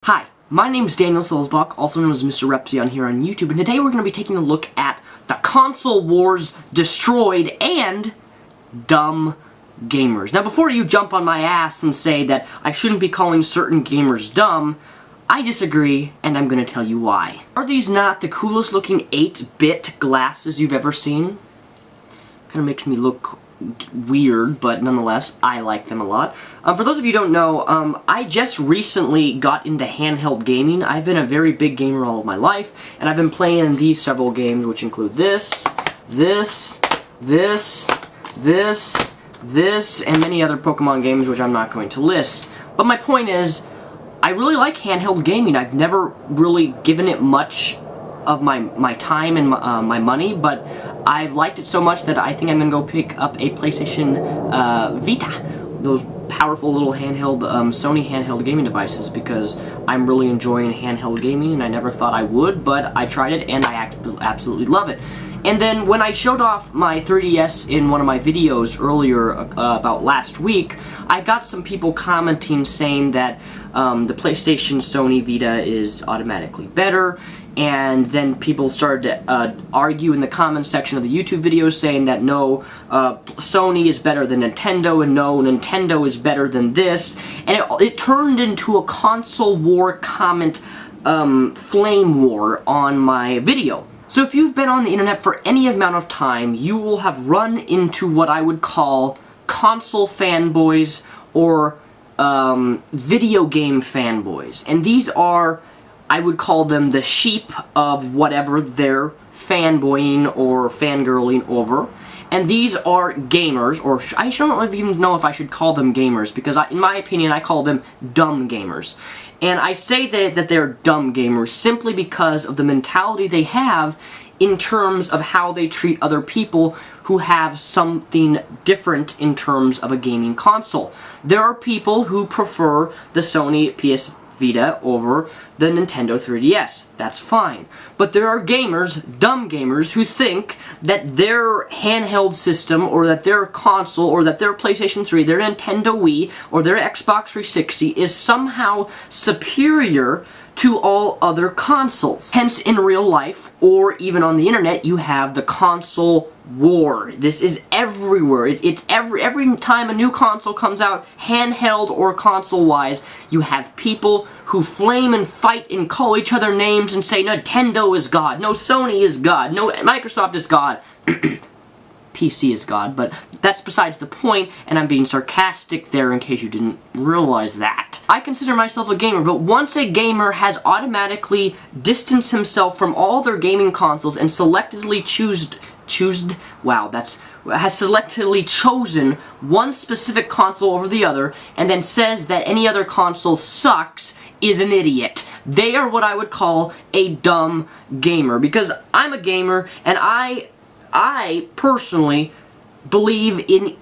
Hi, my name's Daniel Sulzbach, also known as Mr. Repzion here on YouTube, and today we're going to be taking a look at the console wars destroyed and dumb gamers. Now before you jump on my ass and say that I shouldn't be calling certain gamers dumb, I disagree, and I'm going to tell you why. Are these not the coolest looking 8-bit glasses you've ever seen? Kind of makes me look weird, but nonetheless, I like them a lot. For those of you who don't know, I just recently got into handheld gaming. I've been a very big gamer all of my life, and I've been playing these several games, which include this, and many other Pokemon games, which I'm not going to list. But my point is, I really like handheld gaming. I've never really given it much of my time and my money, but I've liked it so much that I think I'm going to go pick up a PlayStation Vita. Those powerful little handheld, Sony handheld gaming devices, because I'm really enjoying handheld gaming, and I never thought I would, but I tried it, and I absolutely love it. And then when I showed off my 3DS in one of my videos earlier about last week, I got some people commenting saying that the PlayStation Sony Vita is automatically better, and then people started to argue in the comments section of the YouTube videos saying that no, Sony is better than Nintendo, and no, Nintendo is better than this, and it turned into a console war comment flame war on my video. So if you've been on the internet for any amount of time, you will have run into what I would call console fanboys or video game fanboys. And these are, I would call them the sheep of whatever they're fanboying or fangirling over. And these are gamers, or I don't even know if I should call them gamers, because in my opinion I call them dumb gamers. And I say that they're dumb gamers simply because of the mentality they have in terms of how they treat other people who have something different in terms of a gaming console. There are people who prefer the Sony PS Vita over the Nintendo 3DS. That's fine. But there are gamers, dumb gamers, who think that their handheld system, or that their console, or that their PlayStation 3, their Nintendo Wii, or their Xbox 360 is somehow superior to all other consoles. Hence, in real life, or even on the internet, you have the console war. This is everywhere. It's every time a new console comes out, handheld or console-wise, you have people who flame and fight and call each other names and say Nintendo is God, no, Sony is God, no, Microsoft is God. PC is God, but that's besides the point, and I'm being sarcastic there in case you didn't realize that. I consider myself a gamer, but once a gamer has automatically distanced himself from all their gaming consoles and selectively has selectively chosen one specific console over the other, and then says that any other console sucks, is an idiot. They are what I would call a dumb gamer, because I'm a gamer, and I personally believe in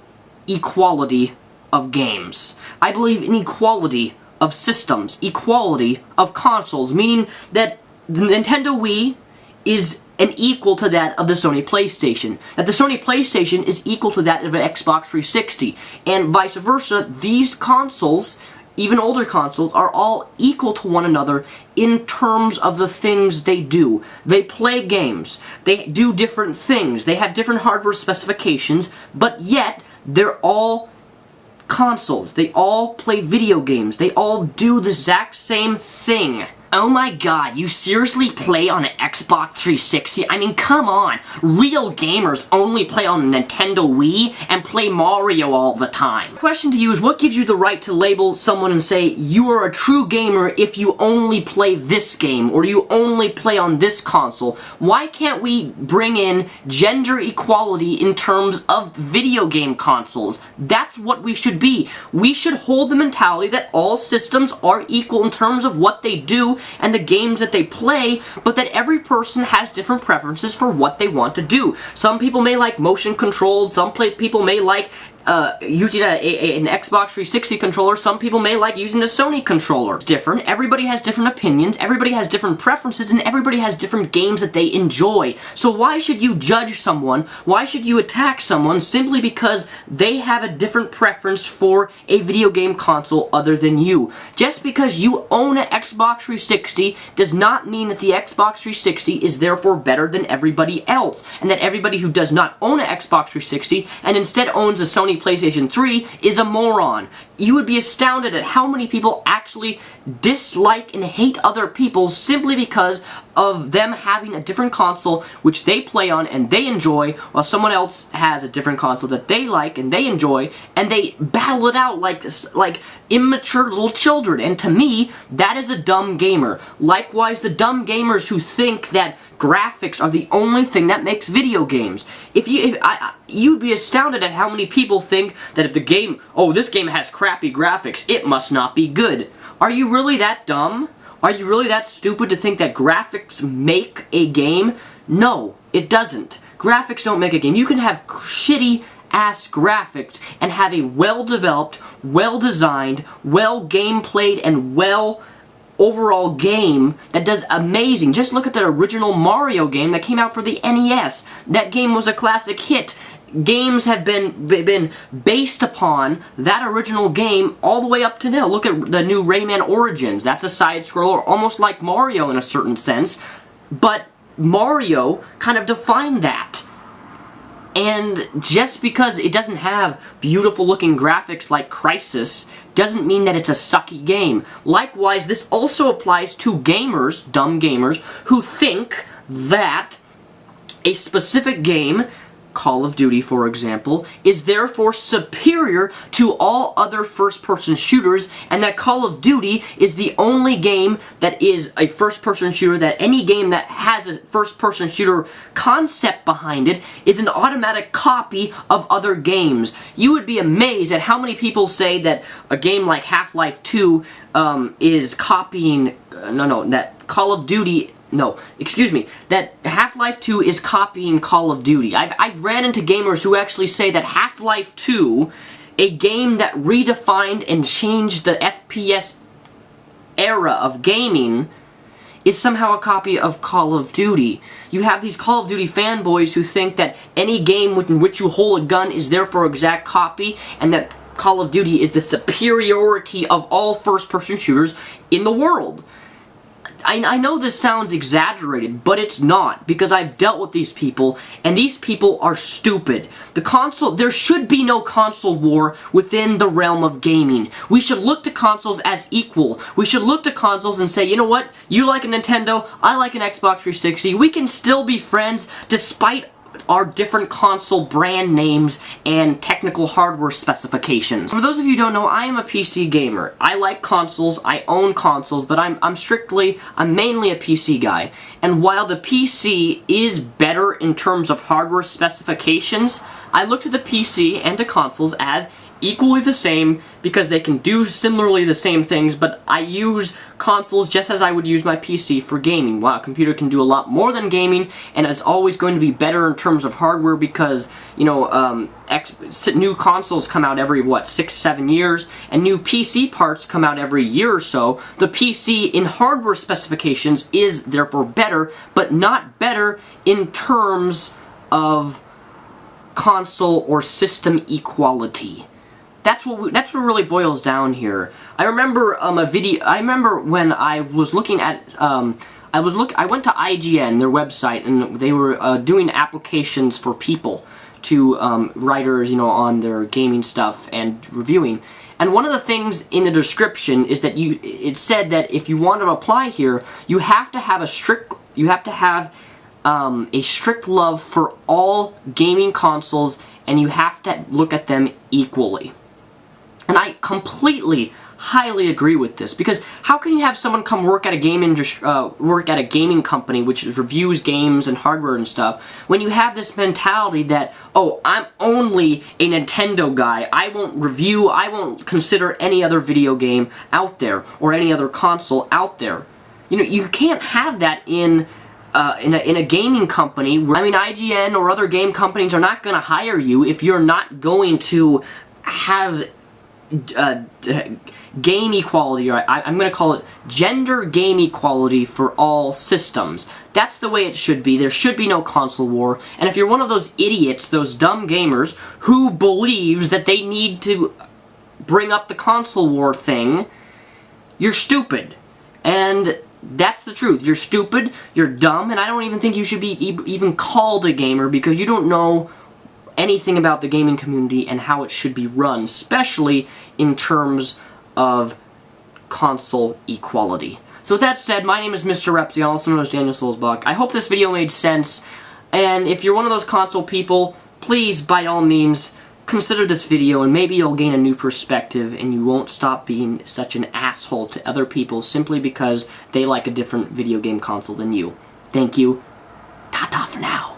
equality of games. I believe in equality of systems, equality of consoles, meaning that the Nintendo Wii is an equal to that of the Sony PlayStation. That the Sony PlayStation is equal to that of an Xbox 360. And vice versa, these consoles, even older consoles, are all equal to one another in terms of the things they do. They play games. They do different things. They have different hardware specifications, but yet they're all consoles. They all play video games. They all do the exact same thing. Oh my god, you seriously play on an Xbox 360? I mean, come on. Real gamers only play on a Nintendo Wii and play Mario all the time. The question to you is, what gives you the right to label someone and say, you are a true gamer if you only play this game, or you only play on this console? Why can't we bring in gender equality in terms of video game consoles? That's what we should be. We should hold the mentality that all systems are equal in terms of what they do and the games that they play, but that every person has different preferences for what they want to do. Some people may like motion controlled, some people may like using an Xbox 360 controller. Some people may like using a Sony controller. It's different. Everybody has different opinions, everybody has different preferences, and everybody has different games that they enjoy. So why should you judge someone? Why should you attack someone simply because they have a different preference for a video game console other than you? Just because you own an Xbox 360 does not mean that the Xbox 360 is therefore better than everybody else, and that everybody who does not own an Xbox 360 and instead owns a Sony PlayStation 3 is a moron. You would be astounded at how many people actually dislike and hate other people simply because of them having a different console which they play on and they enjoy, while someone else has a different console that they like and they enjoy, and they battle it out like immature little children. And to me, that is a dumb gamer. Likewise, the dumb gamers who think that graphics are the only thing that makes video games. You'd be astounded at how many people think that if the game, oh, this game has crappy graphics, it must not be good. Are you really that dumb? Are you really that stupid to think that graphics make a game? No, it doesn't. Graphics don't make a game. You can have shitty ass graphics and have a well-developed, well-designed, well-gameplayed, and overall game that does amazing. Just look at the original Mario game that came out for the NES. That game was a classic hit. Games have been based upon that original game all the way up to now. Look at the new Rayman Origins. That's a side-scroller almost like Mario in a certain sense, but Mario kind of defined that. And just because it doesn't have beautiful looking graphics like Crysis doesn't mean that it's a sucky game. Likewise, this also applies to gamers, dumb gamers, who think that a specific game, Call of Duty for example, is therefore superior to all other first-person shooters, and that Call of Duty is the only game that is a first-person shooter, that any game that has a first-person shooter concept behind it is an automatic copy of other games. You would be amazed at how many people say that a game like Half-Life 2 is copying, that Call of Duty, that Half-Life 2 is copying Call of Duty. I've ran into gamers who actually say that Half-Life 2, a game that redefined and changed the FPS era of gaming, is somehow a copy of Call of Duty. You have these Call of Duty fanboys who think that any game in which you hold a gun is therefore exact copy, and that Call of Duty is the superiority of all first-person shooters in the world. I know this sounds exaggerated, but it's not, because I've dealt with these people, and these people are stupid. There should be no console war within the realm of gaming. We should look to consoles as equal. We should look to consoles and say, you know what, you like a Nintendo, I like an Xbox 360, we can still be friends despite our different console brand names and technical hardware specifications. For those of you who don't know, I am a PC gamer. I like consoles, I own consoles, but I'm mainly a PC guy. And while the PC is better in terms of hardware specifications, I look to the PC and to consoles as equally the same because they can do similarly the same things, but I use consoles just as I would use my PC for gaming. While a computer can do a lot more than gaming, and it's always going to be better in terms of hardware because, you know, new consoles come out every, 6-7 years, and new PC parts come out every year or so. The PC in hardware specifications is therefore better, but not better in terms of console or system equality. That's what really boils down here. I remember when I was looking at I went to IGN, their website, and they were doing applications for people to writers, you know, on their gaming stuff and reviewing. And one of the things in the description is that it said that if you want to apply here, you have to have a strict love for all gaming consoles, and you have to look at them equally. And I completely, highly agree with this, because how can you have someone come work at a gaming company which reviews games and hardware and stuff, when you have this mentality that, oh, I'm only a Nintendo guy, I won't consider any other video game out there, or any other console out there. You know, you can't have that in in a gaming company, I mean, IGN or other game companies are not going to hire you if you're not going to have game equality, or I'm going to call it gender game equality for all systems. That's the way it should be. There should be no console war. And if you're one of those idiots, those dumb gamers, who believes that they need to bring up the console war thing, you're stupid. And that's the truth. You're stupid, you're dumb, and I don't even think you should be even called a gamer because you don't know anything about the gaming community and how it should be run, especially in terms of console equality. So with that said, my name is Mr. Repsy, also known as Daniel Soulsbuck. I hope this video made sense, and if you're one of those console people, please, by all means, consider this video, and maybe you'll gain a new perspective, and you won't stop being such an asshole to other people simply because they like a different video game console than you. Thank you. Ta-ta for now.